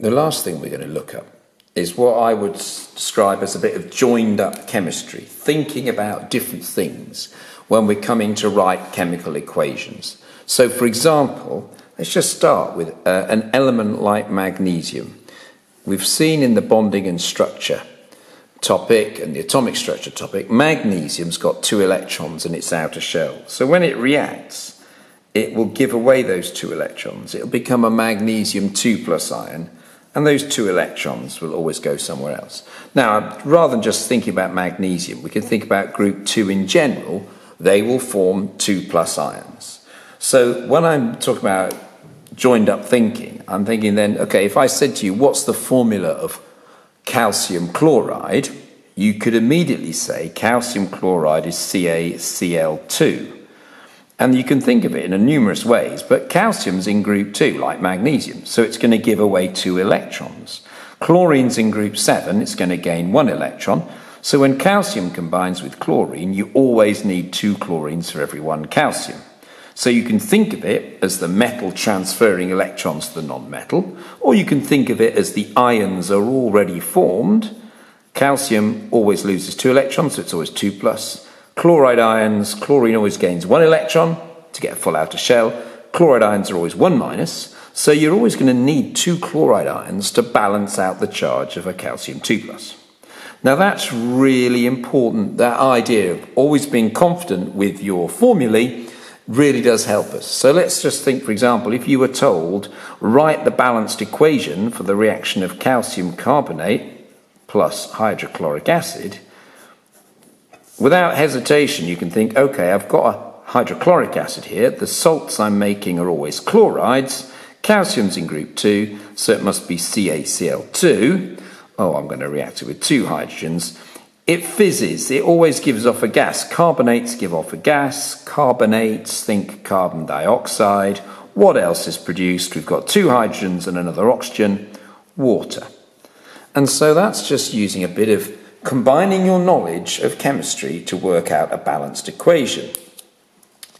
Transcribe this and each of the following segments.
The last thing we're going to look at is what I would describe as a bit of joined up chemistry, thinking about different things when we're coming to write chemical equations. So for example, let's just start with an element like magnesium. We've seen in the bonding and structure topic and the atomic structure topic, magnesium's got 2 electrons in its outer shell. So when it reacts, it will give away those 2 electrons. It'll become a magnesium 2 plus ion, and those 2 electrons will always go somewhere else. Now, rather than just thinking about magnesium, we can think about group 2 in general. They will form 2 plus ions. So when I'm talking about joined up thinking, I'm thinking then, okay, if I said to you, what's the formula of calcium chloride, you could immediately say calcium chloride is CaCl2. And you can think of it in numerous ways, but calcium's in group 2, like magnesium, so it's going to give away 2 electrons. Chlorine's in group 7, it's going to gain 1 electron. So when calcium combines with chlorine, you always need 2 chlorines for every 1 calcium. So you can think of it as the metal transferring electrons to the non-metal, or you can think of it as the ions are already formed. Calcium always loses 2 electrons, so it's always 2 plus. Chloride ions, chlorine always gains 1 electron to get a full outer shell. Chloride ions are always 1 minus, so you're always going to need 2 chloride ions to balance out the charge of a calcium 2 plus. Now that's really important. That idea of always being confident with your formulae really does help us. So let's just think, for example, if you were told, write the balanced equation for the reaction of calcium carbonate plus hydrochloric acid, without hesitation you can think, okay, I've got a hydrochloric acid here, the salts I'm making are always chlorides, calcium's in group 2, so it must be CaCl2. Oh, I'm going to react it with 2 hydrogens. It fizzes, it always gives off a gas. Carbonates give off a gas, carbonates, think carbon dioxide. What else is produced? We've got 2 hydrogens and another oxygen, water. And so that's just using a bit of combining your knowledge of chemistry to work out a balanced equation.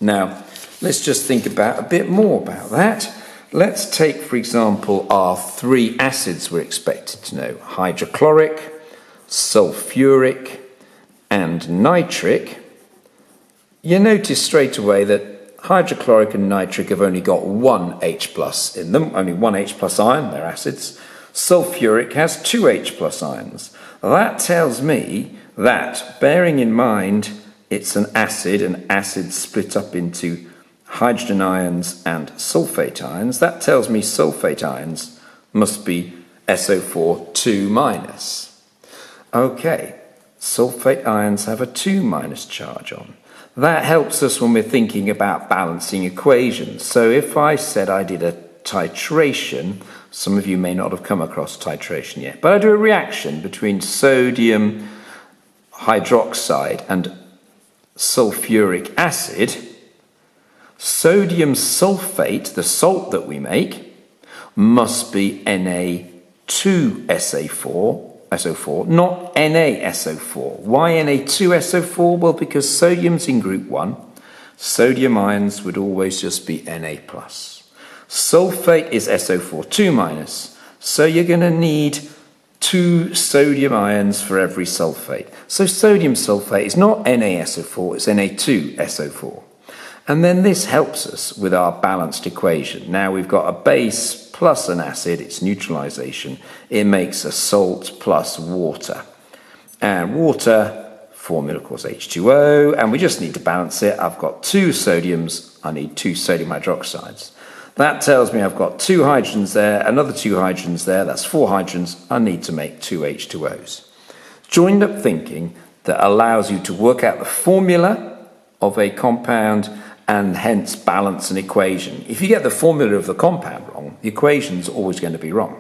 Now, let's just think about a bit more about that. Let's take, for example, our 3 acids we're expected to know: hydrochloric, sulfuric, and nitric. You notice straight away that hydrochloric and nitric have only got 1 H plus in them, only 1 H plus ion, they're acids. Sulfuric has 2 H plus ions. That tells me that, bearing in mind it's an acid split up into hydrogen ions and sulfate ions, that tells me sulfate ions must be SO4 2 minus. Okay, sulfate ions have a 2 minus charge on. That helps us when we're thinking about balancing equations. So if I said I did a titration, some of you may not have come across titration yet, but I do a reaction between sodium hydroxide and sulfuric acid. Sodium sulfate, the salt that we make, must be Na2SO4, not NaSO4. Why Na2SO4? Well, because sodium's in group 1. Sodium ions would always just be Na+. Sulfate is SO4 2 minus, so you're going to need 2 sodium ions for every sulfate. So sodium sulfate is not NaSO4, it's Na2SO4. And then this helps us with our balanced equation. Now we've got a base plus an acid, it's neutralization. It makes a salt plus water. And water, formula of course H2O, and we just need to balance it. I've got 2 sodiums, I need 2 sodium hydroxides. That tells me I've got 2 hydrogens there, another 2 hydrogens there, that's 4 hydrogens. I need to make 2 H2Os. Joined up thinking that allows you to work out the formula of a compound and hence balance an equation. If you get the formula of the compound wrong, the equation's always going to be wrong.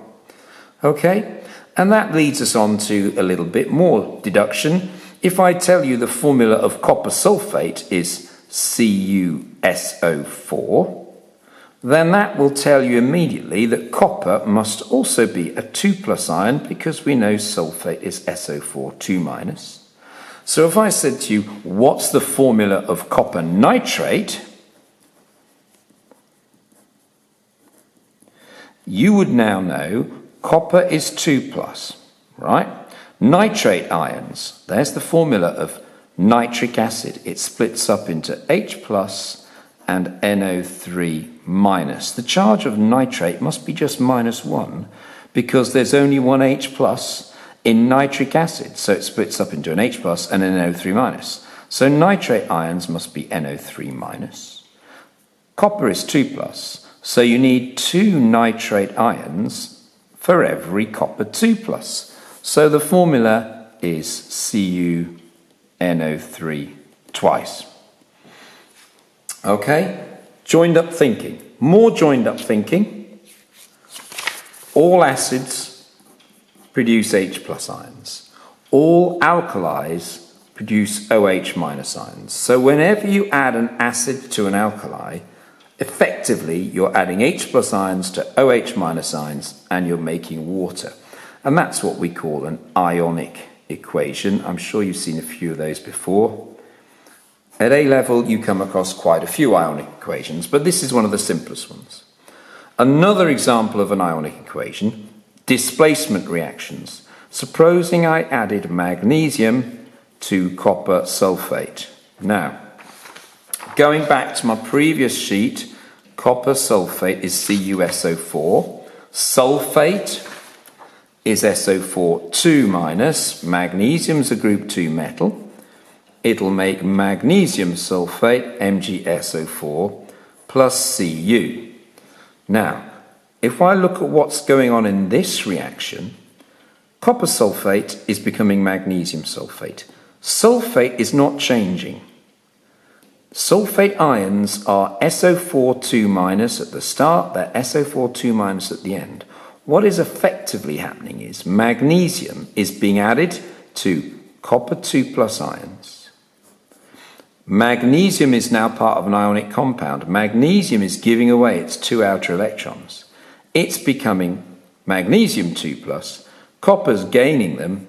Okay? And that leads us on to a little bit more deduction. If I tell you the formula of copper sulfate is CuSO4, then that will tell you immediately that copper must also be a 2 plus ion because we know sulfate is SO4 2 minus. So if I said to you, what's the formula of copper nitrate? You would now know Copper is 2 plus, right? Nitrate ions, there's the formula of nitric acid. It splits up into H plus and NO3 minus. The charge of nitrate must be just -1 because there's only one H plus in nitric acid, so it splits up into an H plus and an NO3 minus. So nitrate ions must be NO3 minus. Copper is 2 plus, so you need 2 nitrate ions for every copper 2 plus. So the formula is CuNO3 twice. Okay, joined up thinking. More joined up thinking. All acids produce H plus ions. All alkalis produce OH minus ions. So whenever you add an acid to an alkali, effectively you're adding H plus ions to OH minus ions and you're making water. And that's what we call an ionic equation. I'm sure you've seen a few of those before. At A level you come across quite a few ionic equations, but this is one of the simplest ones. Another example of an ionic equation, displacement reactions. Supposing I added magnesium to copper sulfate. Now, going back to my previous sheet, copper sulfate is CuSO4. Sulfate is SO4 2 minus. Magnesium's a group 2 metal. It'll make magnesium sulfate, MgSO4, plus Cu. Now, if I look at what's going on in this reaction, copper sulfate is becoming magnesium sulfate. Sulfate is not changing. Sulfate ions are SO4 2 minus at the start, they're SO4 2 minus at the end. What is effectively happening is magnesium is being added to copper 2 plus ions. Magnesium is now part of an ionic compound. Magnesium is giving away its 2 outer electrons. It's becoming magnesium 2 plus, copper's gaining them,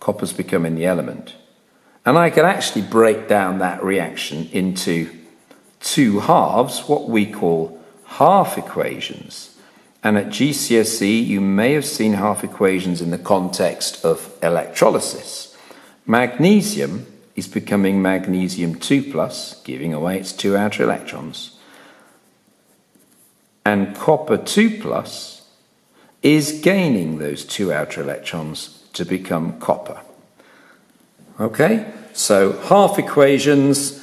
copper's becoming the element. And I can actually break down that reaction into 2 halves, what we call half equations. And at GCSE, you may have seen half equations in the context of electrolysis. Magnesium is becoming magnesium 2 plus, giving away its 2 outer electrons. And copper 2 plus is gaining those 2 outer electrons to become copper. Okay, so half equations,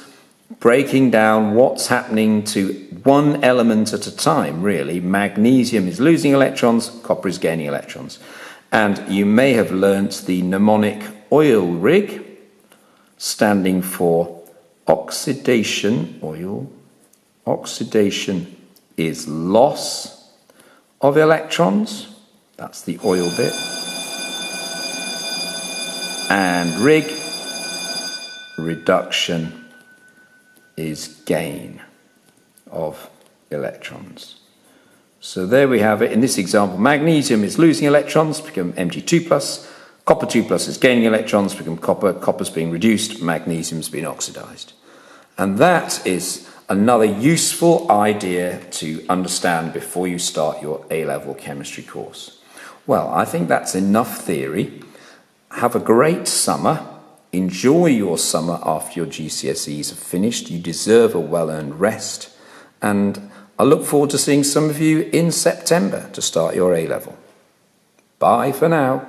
breaking down what's happening to one element at a time, really. Magnesium is losing electrons, copper is gaining electrons. And you may have learnt the mnemonic oil rig, standing for oxidation, oil. Oxidation is loss of electrons. That's the oil bit. And rig, reduction is gain of electrons. So there we have it. In this example, magnesium is losing electrons, become Mg2 plus. Copper 2 plus is gaining electrons, become copper. Copper's being reduced, magnesium's being oxidized. And that is another useful idea to understand before you start your A-level chemistry course. Well, I think that's enough theory. Have a great summer. Enjoy your summer after your GCSEs are finished. You deserve a well-earned rest. And I look forward to seeing some of you in September to start your A-level. Bye for now.